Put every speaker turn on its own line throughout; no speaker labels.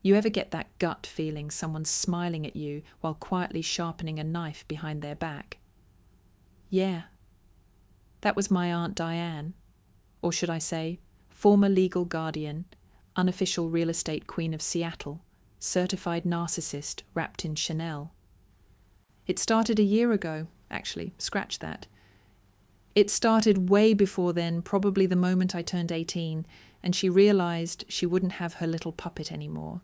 You ever get that gut feeling someone's smiling at you while quietly sharpening a knife behind their back? Yeah. That was my Aunt Diane, or should I say, former legal guardian, unofficial real estate queen of Seattle, certified narcissist wrapped in Chanel. It started a year ago, actually, scratch that. It started way before then, probably the moment I turned 18, and she realized she wouldn't have her little puppet anymore.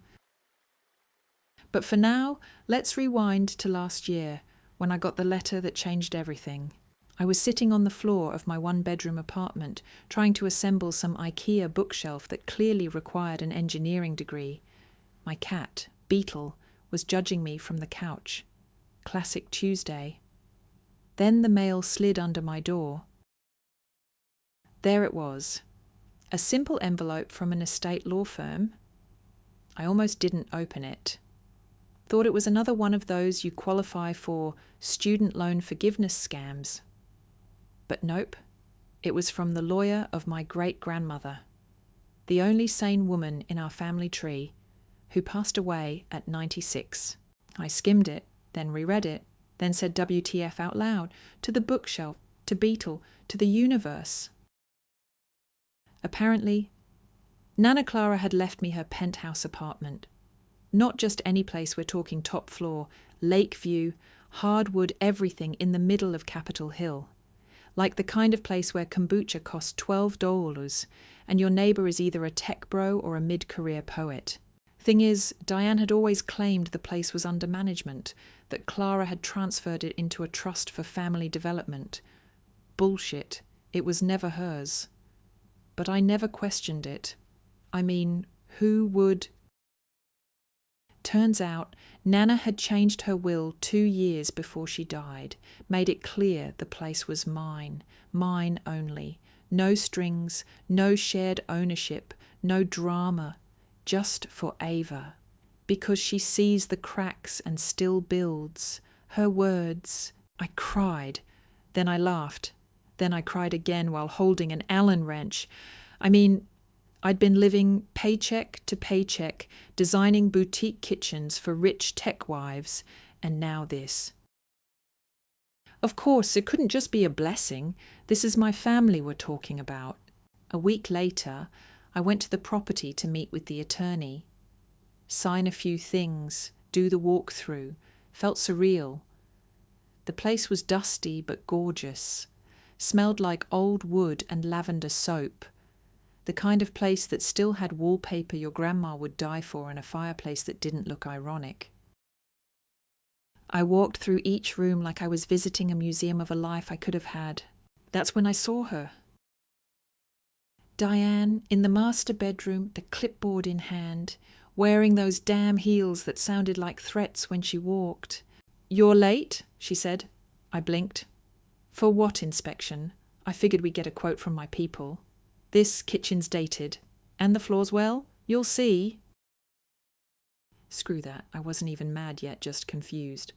But for now, let's rewind to last year, when I got the letter that changed everything. I was sitting on the floor of my one-bedroom apartment, trying to assemble some IKEA bookshelf that clearly required an engineering degree. My cat, Beetle, was judging me from the couch. Classic Tuesday. Then the mail slid under my door. There it was. A simple envelope from an estate law firm. I almost didn't open it. Thought it was another one of those you qualify for student loan forgiveness scams. But nope, it was from the lawyer of my great-grandmother, the only sane woman in our family tree, who passed away at 96. I skimmed it, then reread it, then said WTF out loud, to the bookshelf, to Beetle, to the universe. Apparently, Nana Clara had left me her penthouse apartment. Not just any place, we're talking top floor, lake view, hardwood everything in the middle of Capitol Hill. Like the kind of place where kombucha costs $12 and your neighbour is either a tech bro or a mid-career poet. Thing is, Diane had always claimed the place was under management, that Clara had transferred it into a trust for family development. Bullshit. It was never hers. But I never questioned it. I mean, who would? Turns out, Nana had changed her will 2 years before she died, made it clear the place was mine only. No strings, no shared ownership, no drama, just for Ava. Because she sees the cracks and still builds. Her words. I cried. Then I laughed. Then I cried again while holding an Allen wrench. I mean, I'd been living paycheck to paycheck, designing boutique kitchens for rich tech wives, and now this. Of course, it couldn't just be a blessing. This is my family we're talking about. A week later, I went to the property to meet with the attorney. Sign a few things, do the walkthrough. Felt surreal. The place was dusty but gorgeous. Smelled like old wood and lavender soap. The kind of place that still had wallpaper your grandma would die for and a fireplace that didn't look ironic. I walked through each room like I was visiting a museum of a life I could have had. That's when I saw her. Diane, in the master bedroom, the clipboard in hand, wearing those damn heels that sounded like threats when she walked. "You're late," she said. I blinked. "For what inspection? I figured we'd get a quote from my people. This kitchen's dated. And the floor's well? You'll see." Screw that. I wasn't even mad yet, just confused.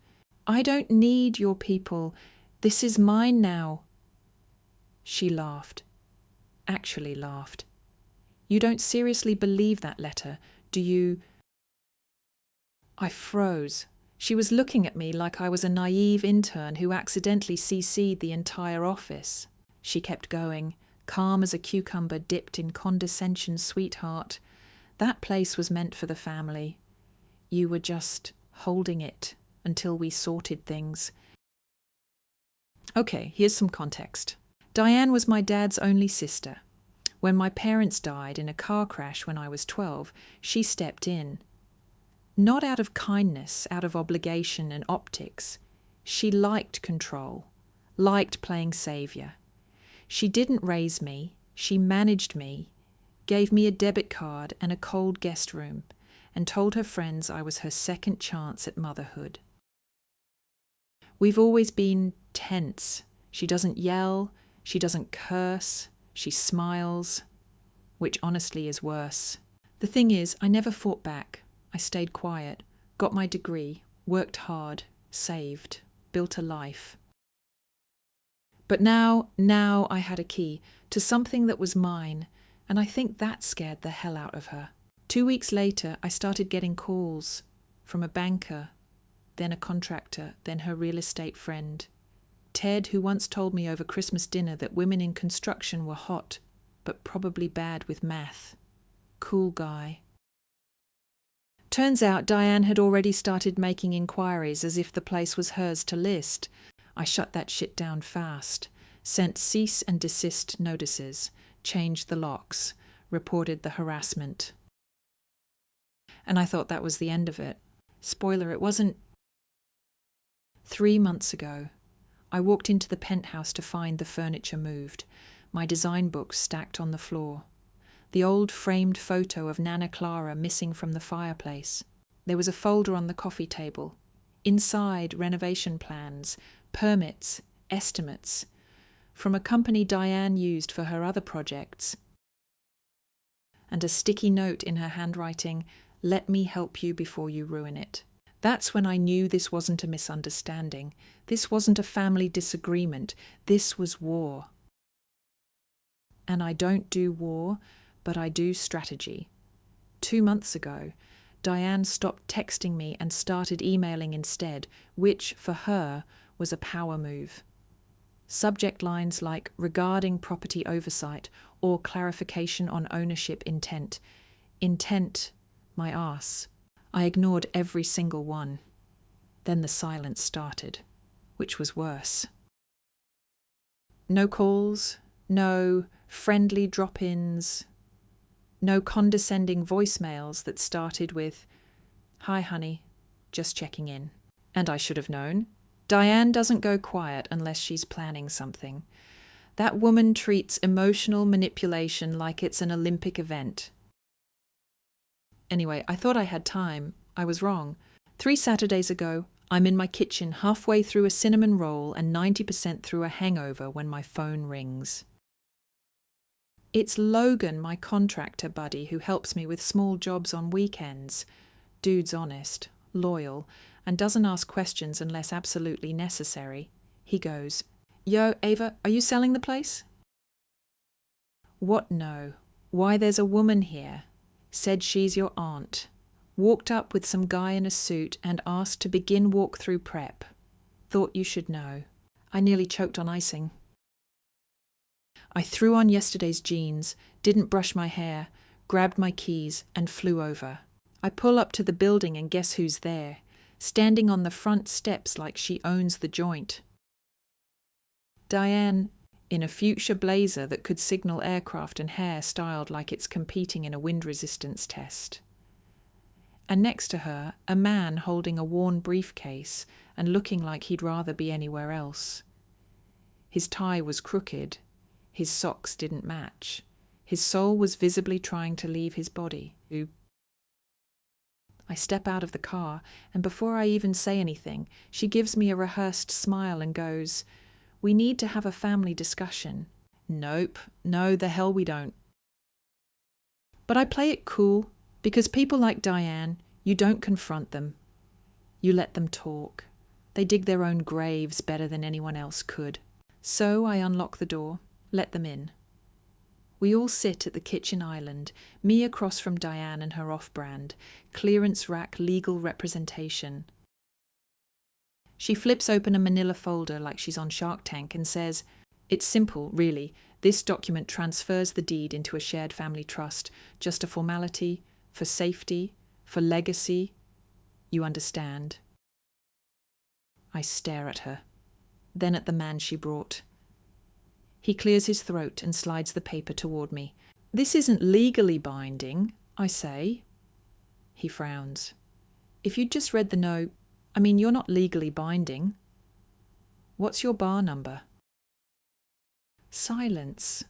"I don't need your people. This is mine now." She laughed. Actually laughed. "You don't seriously believe that letter, do you?" I froze. She was looking at me like I was a naive intern who accidentally CC'd the entire office. She kept going, calm as a cucumber dipped in condescension, sweetheart. That place was meant for the family. You were just holding it until we sorted things. Okay, here's some context. Diane was my dad's only sister. When my parents died in a car crash when I was 12, she stepped in. Not out of kindness, out of obligation and optics. She liked control, liked playing saviour. She didn't raise me, she managed me, gave me a debit card and a cold guest room, and told her friends I was her second chance at motherhood. We've always been tense. She doesn't yell, she doesn't curse, she smiles, which honestly is worse. The thing is, I never fought back. I stayed quiet, got my degree, worked hard, saved, built a life. But now I had a key to something that was mine, and I think that scared the hell out of her. 2 weeks later, I started getting calls from a banker, then a contractor, then her real estate friend. Ted, who once told me over Christmas dinner that women in construction were hot, but probably bad with math. Cool guy. Turns out Diane had already started making inquiries as if the place was hers to list. I shut that shit down fast, sent cease and desist notices, changed the locks, reported the harassment. And I thought that was the end of it. Spoiler, it wasn't. 3 months ago, I walked into the penthouse to find the furniture moved, my design books stacked on the floor, the old framed photo of Nana Clara missing from the fireplace. There was a folder on the coffee table. Inside, renovation plans, permits, estimates, from a company Diane used for her other projects. And a sticky note in her handwriting, "Let me help you before you ruin it." That's when I knew this wasn't a misunderstanding. This wasn't a family disagreement. This was war. And I don't do war, but I do strategy. 2 months ago, Diane stopped texting me and started emailing instead, which, for her, was a power move. Subject lines like regarding property oversight or clarification on ownership intent. Intent, my arse. I ignored every single one. Then the silence started, which was worse. No calls, no friendly drop-ins, no condescending voicemails that started with, "Hi honey, just checking in." And I should have known. Diane doesn't go quiet unless she's planning something. That woman treats emotional manipulation like it's an Olympic event. Anyway, I thought I had time. I was wrong. 3 Saturdays ago, I'm in my kitchen halfway through a cinnamon roll and 90% through a hangover when my phone rings. It's Logan, my contractor buddy, who helps me with small jobs on weekends. Dude's honest, loyal, and doesn't ask questions unless absolutely necessary. He goes, "Yo, Ava, are you selling the place?" What no? Why, there's a woman here. Said she's your aunt. Walked up with some guy in a suit and asked to begin walkthrough prep. Thought you should know. I nearly choked on icing. I threw on yesterday's jeans, didn't brush my hair, grabbed my keys and flew over. I pull up to the building and guess who's there, standing on the front steps like she owns the joint. Diane, in a fuchsia blazer that could signal aircraft and hair styled like it's competing in a wind resistance test. And next to her, a man holding a worn briefcase and looking like he'd rather be anywhere else. His tie was crooked. His socks didn't match. His soul was visibly trying to leave his body. I step out of the car, and before I even say anything, she gives me a rehearsed smile and goes, "We need to have a family discussion." Nope, no, the hell we don't. But I play it cool, because people like Diane, you don't confront them. You let them talk. They dig their own graves better than anyone else could. So I unlock the door, let them in. We all sit at the kitchen island, me across from Diane and her off-brand, clearance rack legal representation. She flips open a manila folder like she's on Shark Tank and says, "It's simple, really. This document transfers the deed into a shared family trust. Just a formality, for safety, for legacy. You understand." I stare at her, then at the man she brought. He clears his throat and slides the paper toward me. "This isn't legally binding," I say. He frowns. "If you'd just read the note, you're not legally binding. What's your bar number?" Silence.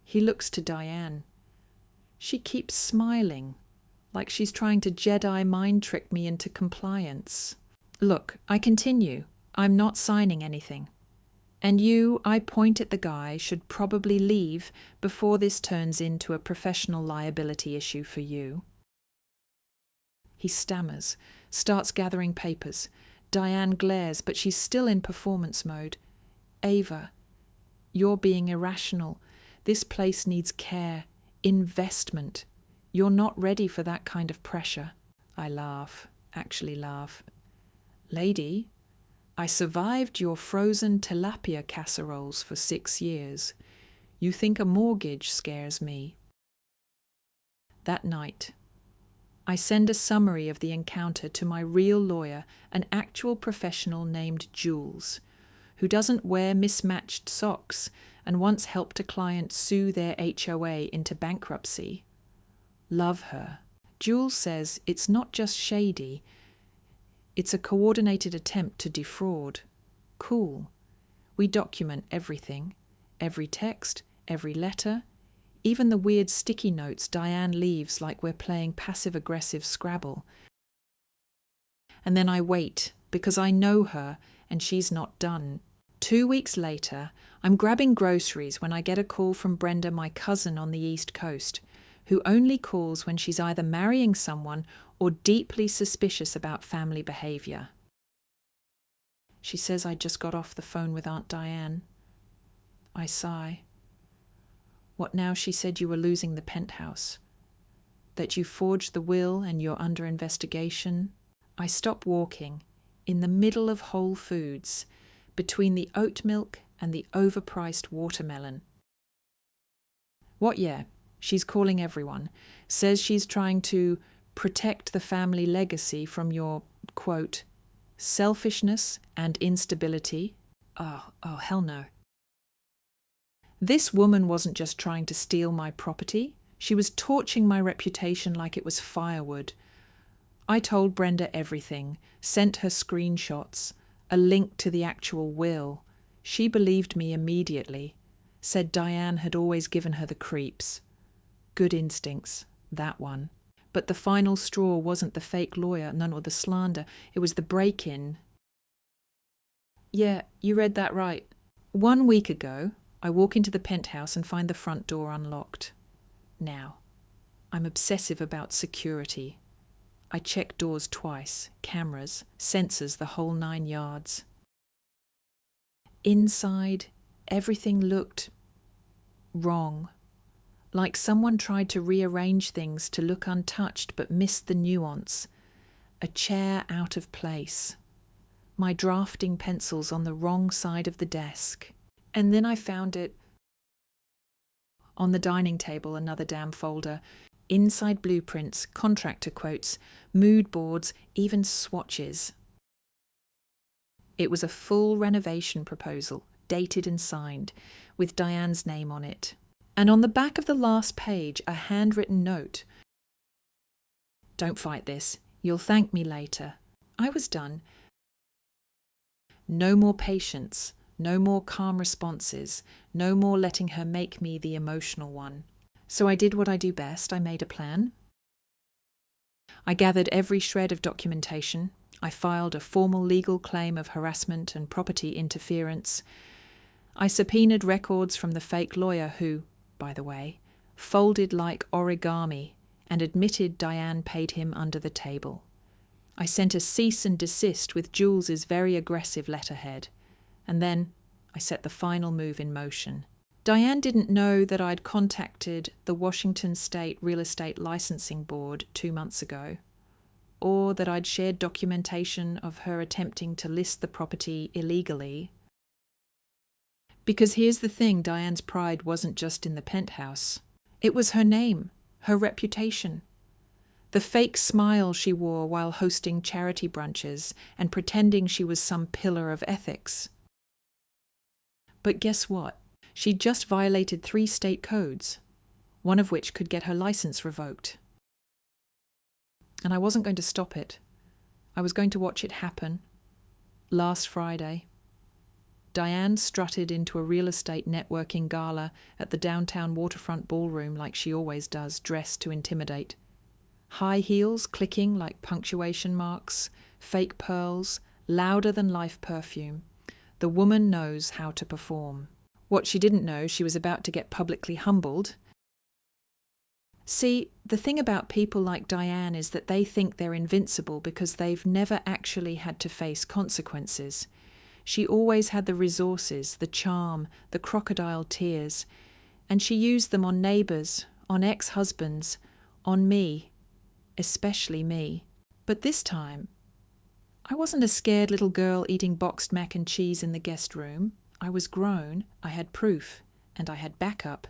He looks to Diane. She keeps smiling, like she's trying to Jedi mind trick me into compliance. "Look, I continue. I'm not signing anything. And you," I point at the guy, "should probably leave before this turns into a professional liability issue for you." He stammers, starts gathering papers. Diane glares, but she's still in performance mode. "Ava, you're being irrational. This place needs care, investment. You're not ready for that kind of pressure. I laugh, actually laugh. Lady, I survived your frozen tilapia casseroles for 6 years. You think a mortgage scares me. That night, I send a summary of the encounter to my real lawyer, an actual professional named Jules, who doesn't wear mismatched socks and once helped a client sue their HOA into bankruptcy. Love her. Jules says it's not just shady, it's a coordinated attempt to defraud. Cool. We document everything, every text, every letter, even the weird sticky notes Diane leaves like we're playing passive-aggressive Scrabble. And then I wait, because I know her and she's not done. 2 weeks later, I'm grabbing groceries when I get a call from Brenda, my cousin on the East Coast, who only calls when she's either marrying someone or deeply suspicious about family behaviour. She says I just got off the phone with Aunt Diane. I sigh. What now? She said you were losing the penthouse. That you forged the will and you're under investigation. I stop walking, in the middle of Whole Foods, between the oat milk and the overpriced watermelon. What, yeah? She's calling everyone. Says she's trying to protect the family legacy from your, quote, selfishness and instability. Oh, hell no. This woman wasn't just trying to steal my property. She was torching my reputation like it was firewood. I told Brenda everything, sent her screenshots, a link to the actual will. She believed me immediately, said Diane had always given her the creeps. Good instincts, that one. But the final straw wasn't the fake lawyer, none or the slander. It was the break-in. Yeah, you read that right. 1 week ago, I walk into the penthouse and find the front door unlocked. Now, I'm obsessive about security. I check doors twice, cameras, sensors, the whole 9 yards. Inside, everything looked wrong. Like someone tried to rearrange things to look untouched but missed the nuance. A chair out of place. My drafting pencils on the wrong side of the desk. And then I found it on the dining table, another damn folder. Inside blueprints, contractor quotes, mood boards, even swatches. It was a full renovation proposal, dated and signed, with Diane's name on it. And on the back of the last page, a handwritten note. Don't fight this. You'll thank me later. I was done. No more patience. No more calm responses. No more letting her make me the emotional one. So I did what I do best. I made a plan. I gathered every shred of documentation. I filed a formal legal claim of harassment and property interference. I subpoenaed records from the fake lawyer who, by the way, folded like origami and admitted Diane paid him under the table. I sent a cease and desist with Jules's very aggressive letterhead, and then I set the final move in motion. Diane didn't know that I'd contacted the Washington State Real Estate Licensing Board 2 months ago, or that I'd shared documentation of her attempting to list the property illegally. Because here's the thing, Diane's pride wasn't just in the penthouse. It was her name, her reputation. The fake smile she wore while hosting charity brunches and pretending she was some pillar of ethics. But guess what? She'd just violated 3 state codes, one of which could get her license revoked. And I wasn't going to stop it. I was going to watch it happen. Last Friday, Diane strutted into a real estate networking gala at the downtown waterfront ballroom like she always does, dressed to intimidate. High heels clicking like punctuation marks, fake pearls, louder than life perfume. The woman knows how to perform. What she didn't know, she was about to get publicly humbled. See, the thing about people like Diane is that they think they're invincible because they've never actually had to face consequences. She always had the resources, the charm, the crocodile tears, and she used them on neighbours, on ex-husbands, On me, especially me. But this time, I wasn't a scared little girl eating boxed mac and cheese in the guest room. I was grown, I had proof, and I had backup.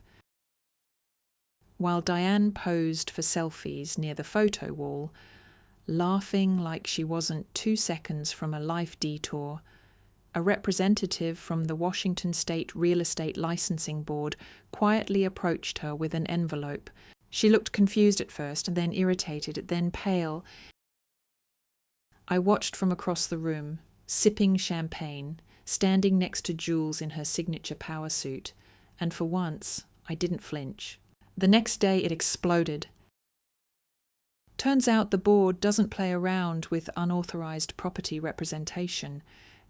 While Diane posed for selfies near the photo wall, laughing like she wasn't 2 seconds from a life detour, a representative from the Washington State Real Estate Licensing Board quietly approached her with an envelope. She looked confused at first, and then irritated, then pale. I watched from across the room, sipping champagne, standing next to Jules in her signature power suit, and for once, I didn't flinch. The next day it exploded. Turns out the board doesn't play around with unauthorized property representation,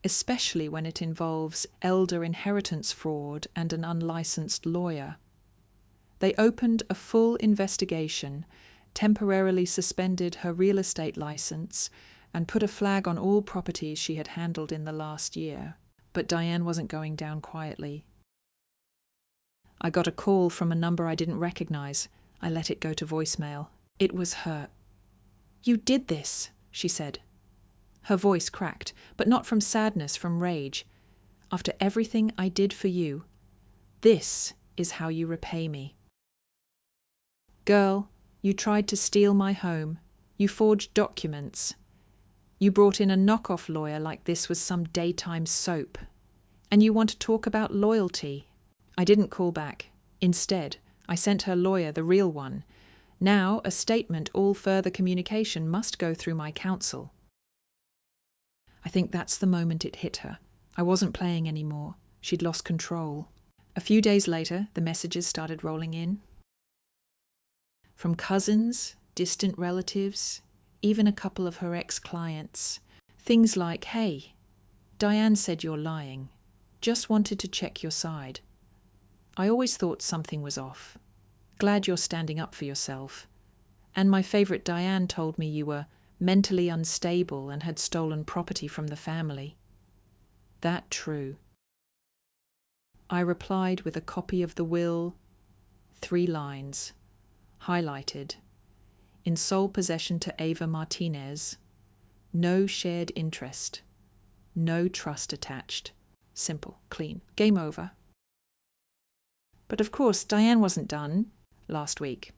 especially when it involves elder inheritance fraud and an unlicensed lawyer. They opened a full investigation, temporarily suspended her real estate license, and put a flag on all properties she had handled in the last year. But Diane wasn't going down quietly. I got a call from a number I didn't recognize. I let it go to voicemail. It was her. "You did this," she said. Her voice cracked, but not from sadness, from rage. "After everything I did for you, this is how you repay me. Girl, you tried to steal my home. You forged documents. You brought in a knockoff lawyer like this was some daytime soap. And you want to talk about loyalty." I didn't call back. Instead, I sent her lawyer, the real one. Now, a statement, all further communication must go through my counsel. I think that's the moment it hit her. I wasn't playing anymore. She'd lost control. A few days later, the messages started rolling in. From cousins, distant relatives, even a couple of her ex-clients. Things like, "Hey, Diane said you're lying. Just wanted to check your side. I always thought something was off. Glad you're standing up for yourself. And my favourite Diane told me you were mentally unstable and had stolen property from the family. That true." I replied with a copy of the will, 3 lines, highlighted, in sole possession to Ava Martinez, no shared interest, no trust attached. Simple, clean, game over. But of course, Diane wasn't done last week.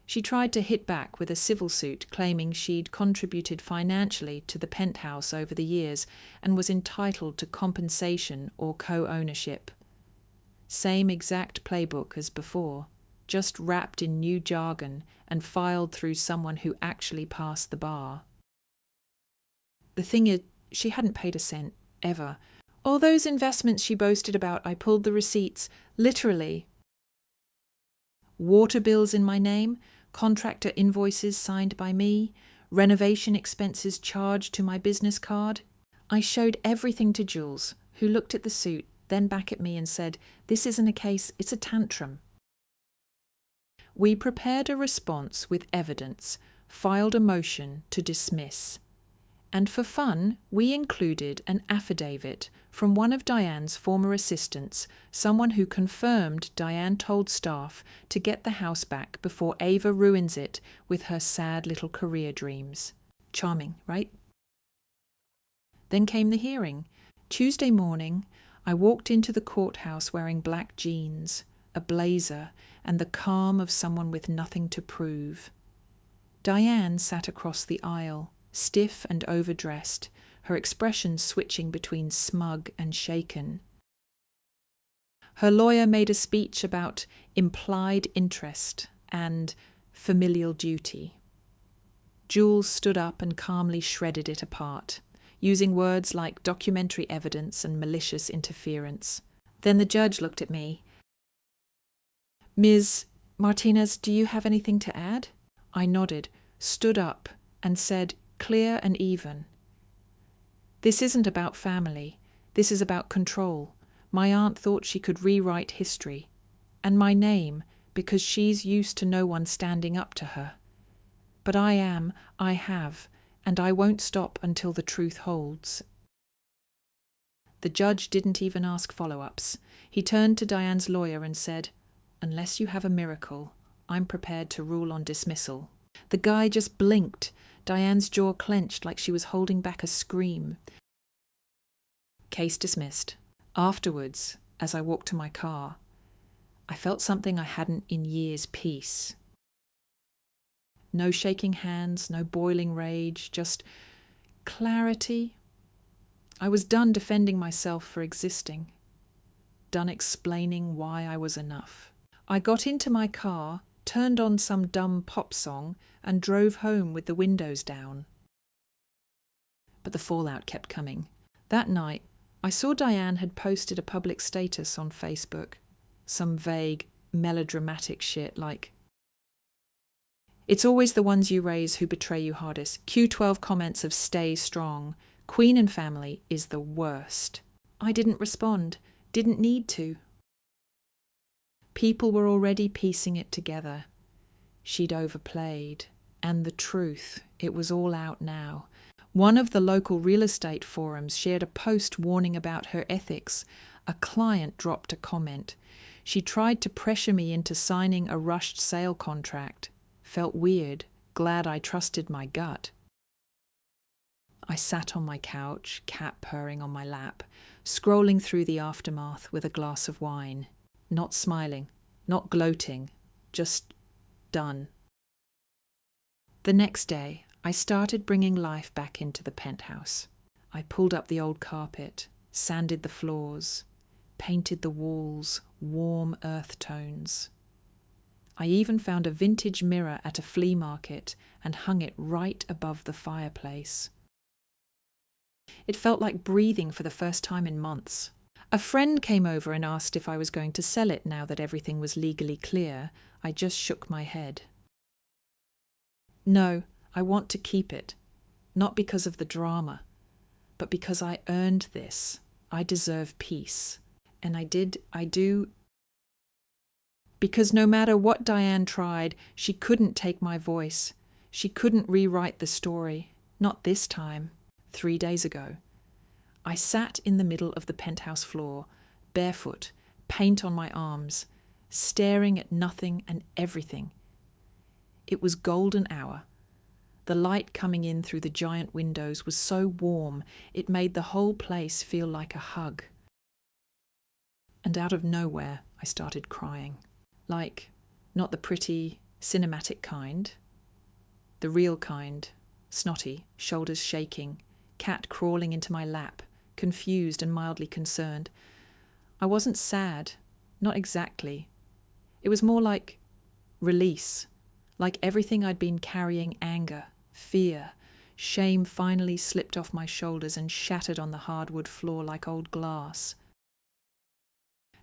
She tried to hit back with a civil suit claiming she'd contributed financially to the penthouse over the years and was entitled to compensation or co-ownership. Same exact playbook as before, just wrapped in new jargon and filed through someone who actually passed the bar. The thing is, she hadn't paid a cent, ever. All those investments she boasted about, I pulled the receipts, literally. Water bills in my name, contractor invoices signed by me, renovation expenses charged to my business card. I showed everything to Jules, who looked at the suit, then back at me and said, "This isn't a case, it's a tantrum." We prepared a response with evidence, filed a motion to dismiss. And for fun, we included an affidavit from one of Diane's former assistants, someone who confirmed Diane told staff to get the house back before Ava ruins it with her sad little career dreams. Charming, right? Then came the hearing. Tuesday morning, I walked into the courthouse wearing black jeans, a blazer, and the calm of someone with nothing to prove. Diane sat across the aisle, stiff and overdressed, her expression switching between smug and shaken. Her lawyer made a speech about implied interest and familial duty. Jules stood up and calmly shredded it apart, using words like documentary evidence and malicious interference. Then the judge looked at me. "Ms. Martinez, do you have anything to add?" I nodded, stood up, and said, clear and even, "This isn't about family. This is about control. My aunt thought she could rewrite history. And my name, because she's used to no one standing up to her. But I have, and I won't stop until the truth holds." The judge didn't even ask follow-ups. He turned to Diane's lawyer and said, "Unless you have a miracle, I'm prepared to rule on dismissal. The guy just blinked. Diane's jaw clenched like she was holding back a scream. Case dismissed. Afterwards, as I walked to my car, I felt something I hadn't in years: peace. No shaking hands, no boiling rage, just clarity. I was done defending myself for existing, done explaining why I was enough. I got into my car, turned on some dumb pop song, and drove home with the windows down. But the fallout kept coming. That night, I saw Diane had posted a public status on Facebook. Some vague, melodramatic shit like, "It's always the ones you raise who betray you hardest. Q12 comments of stay strong. Queen and family is the worst." I didn't respond. Didn't need to. People were already piecing it together. She'd overplayed. And the truth, it was all out now. One of the local real estate forums shared a post warning about her ethics. A client dropped a comment. She tried to pressure me into signing a rushed sale contract. Felt weird, glad I trusted my gut. I sat on my couch, cat purring on my lap, scrolling through the aftermath with a glass of wine. Not smiling, not gloating, just done. The next day, I started bringing life back into the penthouse. I pulled up the old carpet, sanded the floors, painted the walls warm earth tones. I even found a vintage mirror at a flea market and hung it right above the fireplace. It felt like breathing for the first time in months. A friend came over and asked if I was going to sell it now that everything was legally clear. I just shook my head. No, I want to keep it. Not because of the drama, but because I earned this. I deserve peace. And I do. Because no matter what Diane tried, she couldn't take my voice. She couldn't rewrite the story. Not this time. 3 days ago. I sat in the middle of the penthouse floor, barefoot, paint on my arms, staring at nothing and everything. It was golden hour. The light coming in through the giant windows was so warm, it made the whole place feel like a hug. And out of nowhere, I started crying. Like, not the pretty, cinematic kind. The real kind, snotty, shoulders shaking, cat crawling into my lap, confused and mildly concerned. I wasn't sad, not exactly. It was more like release, like everything I'd been carrying: anger, fear, shame finally slipped off my shoulders and shattered on the hardwood floor like old glass.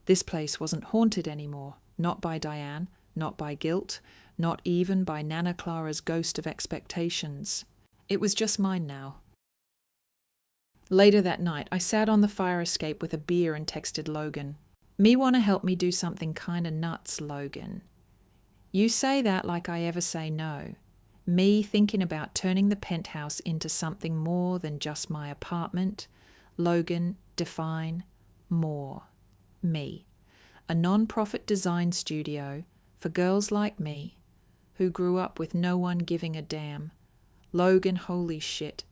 This place wasn't haunted anymore, not by Diane, not by guilt, not even by Nana Clara's ghost of expectations. It was just mine now. Later that night, I sat on the fire escape with a beer and texted Logan. "Me wanna help me do something kinda nuts, Logan. You say that like I ever say no. Me thinking about turning the penthouse into something more than just my apartment. Logan, define more. Me. A non-profit design studio for girls like me who grew up with no one giving a damn. Logan, holy shit.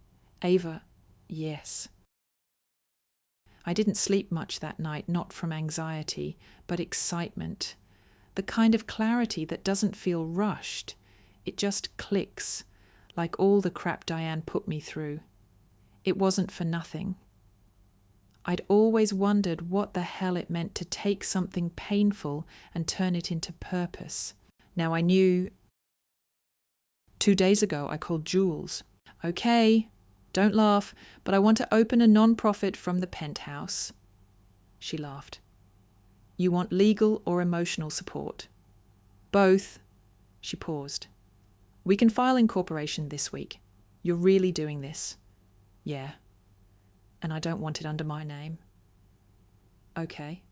Ava, yes." I didn't sleep much that night, not from anxiety, but excitement. The kind of clarity that doesn't feel rushed. It just clicks, like all the crap Diane put me through. It wasn't for nothing. I'd always wondered what the hell it meant to take something painful and turn it into purpose. Now I knew. 2 days ago, I called Jules. "Okay, don't laugh, but I want to open a non-profit from the penthouse." She laughed. "You want legal or emotional support?" "Both." She paused. "We can file incorporation this week. You're really doing this?" "Yeah. And I don't want it under my name." "Okay.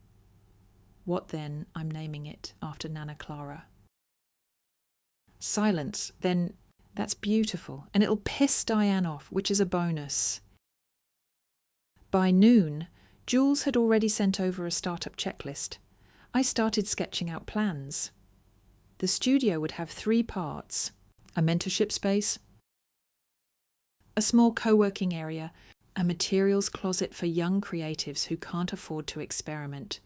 What then? I'm naming it after Nana Clara." Silence. Then, "That's beautiful, and it'll piss Diane off, which is a bonus." By noon, Jules had already sent over a startup checklist. I started sketching out plans. The studio would have 3 parts: a mentorship space, a small co-working area, a materials closet for young creatives who can't afford to experiment.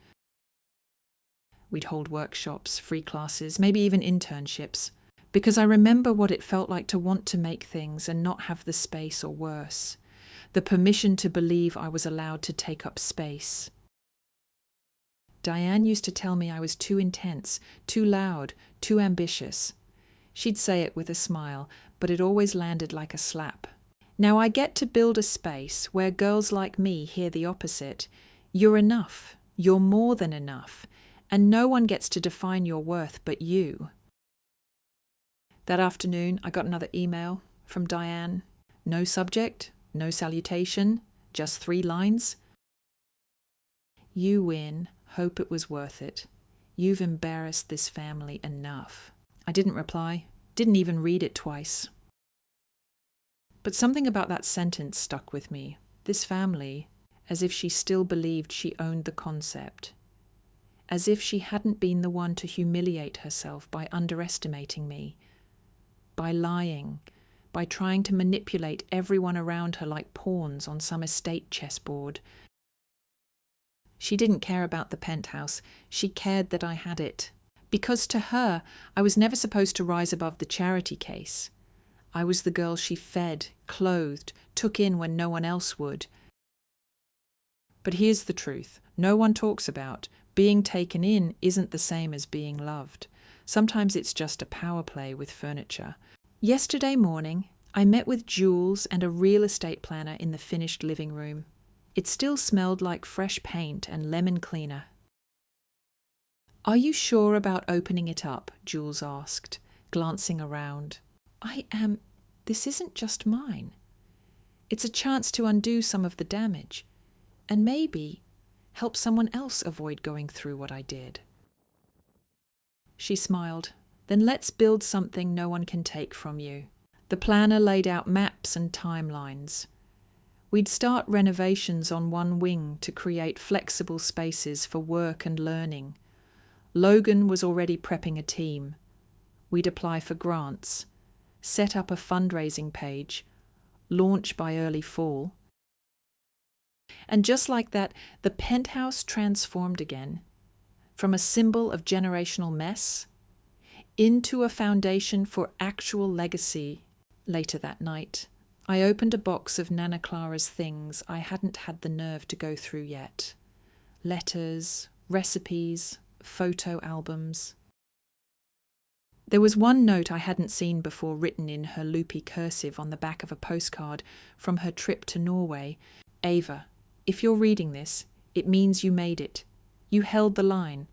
We'd hold workshops, free classes, maybe even internships, because I remember what it felt like to want to make things and not have the space, or worse, the permission to believe I was allowed to take up space. Diane used to tell me I was too intense, too loud, too ambitious. She'd say it with a smile, but it always landed like a slap. Now I get to build a space where girls like me hear the opposite. You're enough. You're more than enough. And no one gets to define your worth but you. That afternoon, I got another email from Diane. No subject, no salutation, just 3 lines. You win. Hope it was worth it. You've embarrassed this family enough. I didn't reply, didn't even read it twice. But something about that sentence stuck with me. This family, as if she still believed she owned the concept. As if she hadn't been the one to humiliate herself by underestimating me, by lying, by trying to manipulate everyone around her like pawns on some estate chessboard. She didn't care about the penthouse. She cared that I had it. Because to her, I was never supposed to rise above the charity case. I was the girl she fed, clothed, took in when no one else would. But here's the truth. No one talks about. Being taken in isn't the same as being loved. Sometimes it's just a power play with furniture. Yesterday morning, I met with Jules and a real estate planner in the finished living room. It still smelled like fresh paint and lemon cleaner. "Are you sure about opening it up?" Jules asked, glancing around. "I am. This isn't just mine. It's a chance to undo some of the damage, and maybe help someone else avoid going through what I did." She smiled. "Then let's build something no one can take from you." The planner laid out maps and timelines. We'd start renovations on one wing to create flexible spaces for work and learning. Logan was already prepping a team. We'd apply for grants, set up a fundraising page, launch by early fall. And just like that, the penthouse transformed again, from a symbol of generational mess into a foundation for actual legacy. Later that night, I opened a box of Nana Clara's things I hadn't had the nerve to go through yet. Letters, recipes, photo albums. There was one note I hadn't seen before written in her loopy cursive on the back of a postcard from her trip to Norway. "Ava, if you're reading this, it means you made it. You held the line.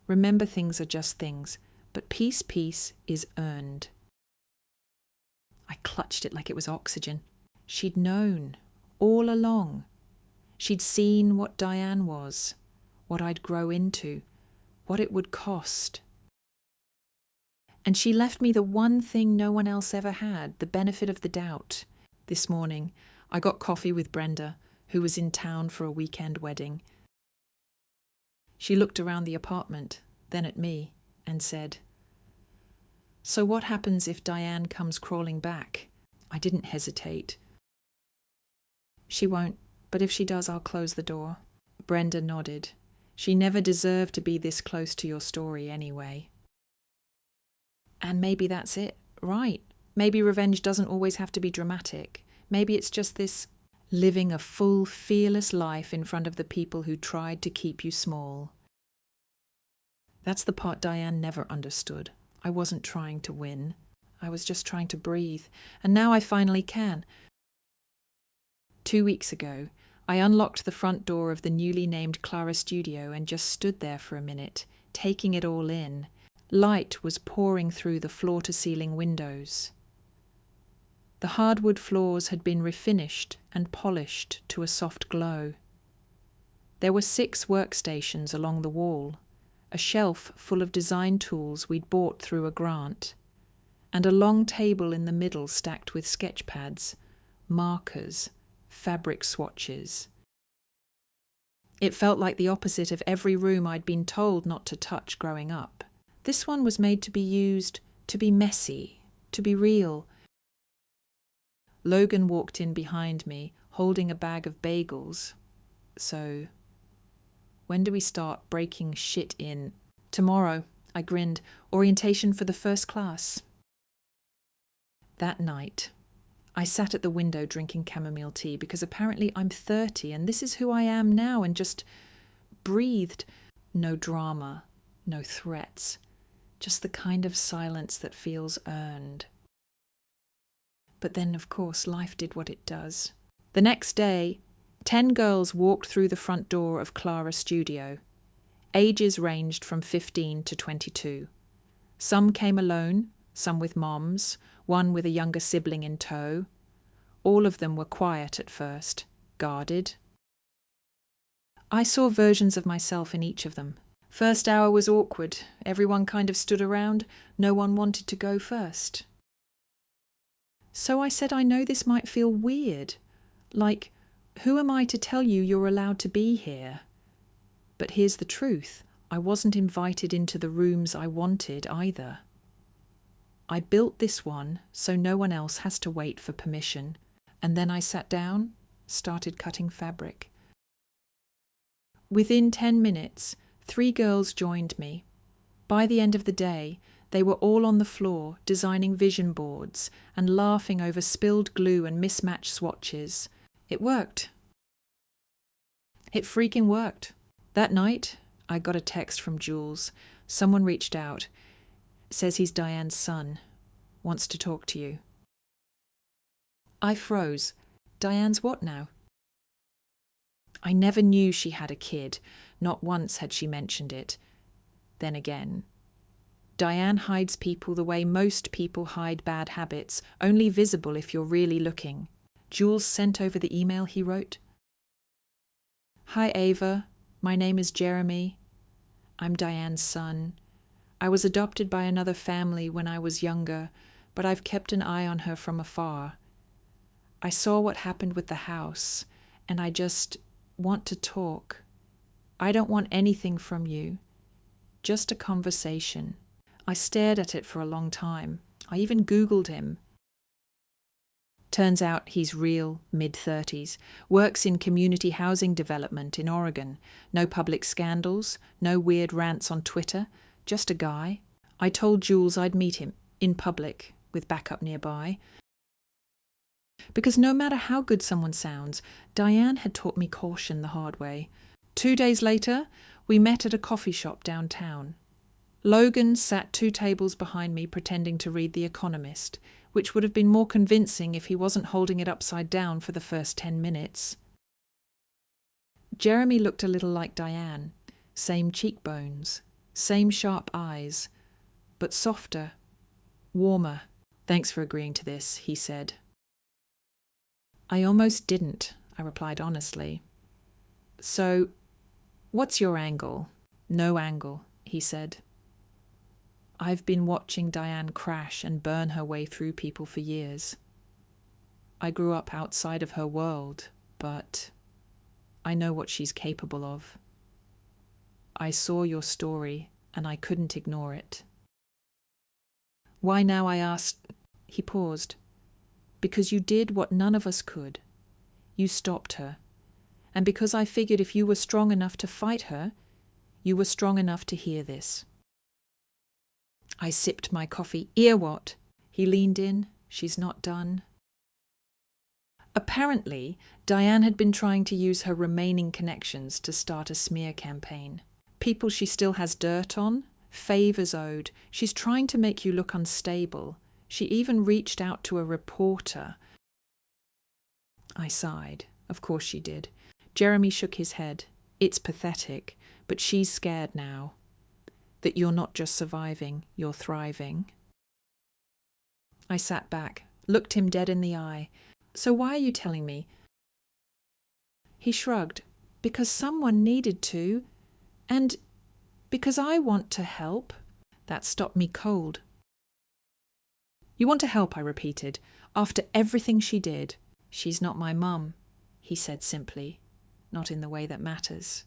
Remember, things are just things, but peace is earned." I clutched it like it was oxygen. She'd known, all along. She'd seen what Diane was, what I'd grow into, what it would cost. And she left me the one thing no one else ever had, the benefit of the doubt. This morning, I got coffee with Brenda, who was in town for a weekend wedding. She looked around the apartment, then at me, and said, "So what happens if Diane comes crawling back?" I didn't hesitate. "She won't, but if she does, I'll close the door." Brenda nodded. "She never deserved to be this close to your story anyway." And maybe that's it, right? Maybe revenge doesn't always have to be dramatic. Maybe it's just this living a full, fearless life in front of the people who tried to keep you small. That's the part Diane never understood. I wasn't trying to win. I was just trying to breathe. And now I finally can. 2 weeks ago, I unlocked the front door of the newly named Clara studio and just stood there for a minute, taking it all in. Light was pouring through the floor-to-ceiling windows. The hardwood floors had been refinished and polished to a soft glow. There were 6 workstations along the wall, a shelf full of design tools we'd bought through a grant, and a long table in the middle stacked with sketch pads, markers, fabric swatches. It felt like the opposite of every room I'd been told not to touch growing up. This one was made to be used, to be messy, to be real. Logan walked in behind me, holding a bag of bagels. So, when do we start breaking shit in? Tomorrow, I grinned. Orientation for the first class. That night, I sat at the window drinking chamomile tea because apparently I'm 30 and this is who I am now, and just breathed. No drama, no threats, just the kind of silence that feels earned. But then, of course, life did what it does. The next day, 10 girls walked through the front door of Clara's studio. Ages ranged from 15 to 22. Some came alone, some with moms, one with a younger sibling in tow. All of them were quiet at first, guarded. I saw versions of myself in each of them. First hour was awkward. Everyone kind of stood around. No one wanted to go first. So I said, I know this might feel weird. Like, who am I to tell you you're allowed to be here? But here's the truth. I wasn't invited into the rooms I wanted either. I built this one so no one else has to wait for permission. And then I sat down, started cutting fabric. Within 10 minutes, 3 girls joined me. By the end of the day, they were all on the floor designing vision boards and laughing over spilled glue and mismatched swatches. It worked. It freaking worked. That night, I got a text from Jules. Someone reached out. Says he's Diane's son. Wants to talk to you. I froze. Diane's what now? I never knew she had a kid. Not once had she mentioned it. Then again, Diane hides people the way most people hide bad habits, only visible if you're really looking. Jules sent over the email he wrote. Hi Ava, my name is Jeremy. I'm Diane's son. I was adopted by another family when I was younger, but I've kept an eye on her from afar. I saw what happened with the house, and I just want to talk. I don't want anything from you, just a conversation. I stared at it for a long time. I even Googled him. Turns out he's real, mid-30s, works in community housing development in Oregon. No public scandals, no weird rants on Twitter, just a guy. I told Jules I'd meet him, in public, with backup nearby. Because no matter how good someone sounds, Diane had taught me caution the hard way. 2 days later, we met at a coffee shop downtown. Logan sat 2 tables behind me pretending to read The Economist, which would have been more convincing if he wasn't holding it upside down for the first 10 minutes. Jeremy looked a little like Diane. Same cheekbones, same sharp eyes, but softer, warmer. Thanks for agreeing to this, he said. I almost didn't, I replied honestly. So, what's your angle? No angle, he said. I've been watching Diane crash and burn her way through people for years. I grew up outside of her world, but I know what she's capable of. I saw your story, and I couldn't ignore it. Why now, I asked. He paused. Because you did what none of us could. You stopped her. And because I figured if you were strong enough to fight her, you were strong enough to hear this. I sipped my coffee. Ear what? He leaned in. She's not done. Apparently, Diane had been trying to use her remaining connections to start a smear campaign. People she still has dirt on, favours owed. She's trying to make you look unstable. She even reached out to a reporter. I sighed. Of course she did. Jeremy shook his head. It's pathetic, but she's scared now. That you're not just surviving, you're thriving. I sat back, looked him dead in the eye. So why are you telling me? He shrugged. Because someone needed to, and because I want to help. That stopped me cold. You want to help, I repeated, after everything she did. She's not my mum, he said simply, not in the way that matters.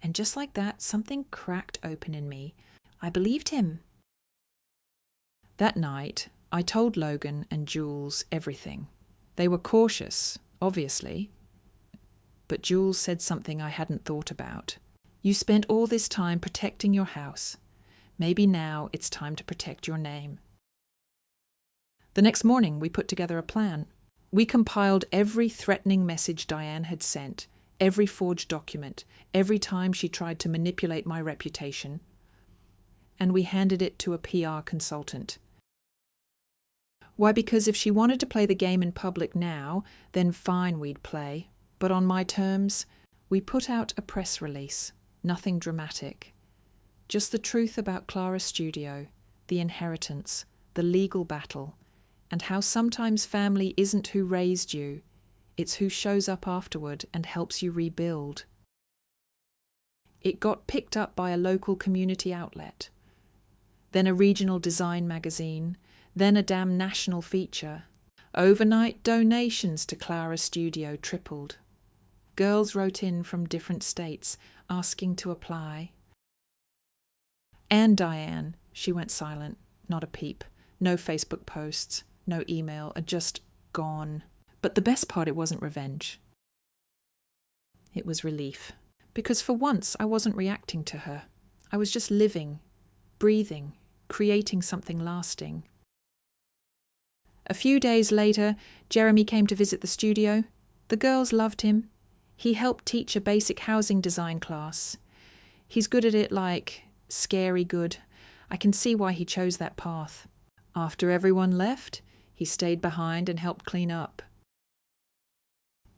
And just like that, something cracked open in me. I believed him. That night, I told Logan and Jules everything. They were cautious, obviously. But Jules said something I hadn't thought about. You spent all this time protecting your house. Maybe now it's time to protect your name. The next morning, we put together a plan. We compiled every threatening message Diane had sent, every forged document, every time she tried to manipulate my reputation, and we handed it to a PR consultant. Why? Because if she wanted to play the game in public now, then fine, we'd play. But on my terms, we put out a press release. Nothing dramatic. Just the truth about Clara Studio, the inheritance, the legal battle, and how sometimes family isn't who raised you, it's who shows up afterward and helps you rebuild. It got picked up by a local community outlet, then a regional design magazine, then a damn national feature. Overnight donations to Clara Studio tripled. Girls wrote in from different states asking to apply. And Diane, she went silent, not a peep, no Facebook posts, no email, just gone. But the best part, it wasn't revenge. It was relief. Because for once I wasn't reacting to her. I was just living, breathing, creating something lasting. A few days later, Jeremy came to visit the studio. The girls loved him. He helped teach a basic housing design class. He's good at it, like scary good. I can see why he chose that path. After everyone left, he stayed behind and helped clean up.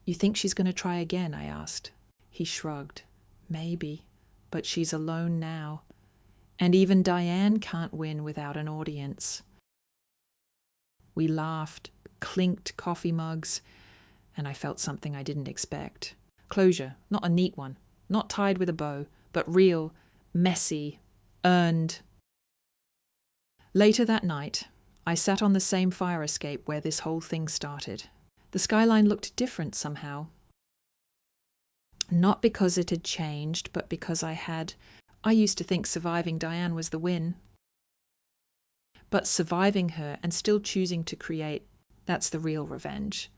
You think she's going to try again? I asked. He shrugged. Maybe, but she's alone now. And even Diane can't win without an audience. We laughed, clinked coffee mugs, and I felt something I didn't expect. Closure, not a neat one, not tied with a bow, but real, messy, earned. Later that night, I sat on the same fire escape where this whole thing started. The skyline looked different somehow. Not because it had changed, but because I used to think surviving Diane was the win. But surviving her and still choosing to create, that's the real revenge.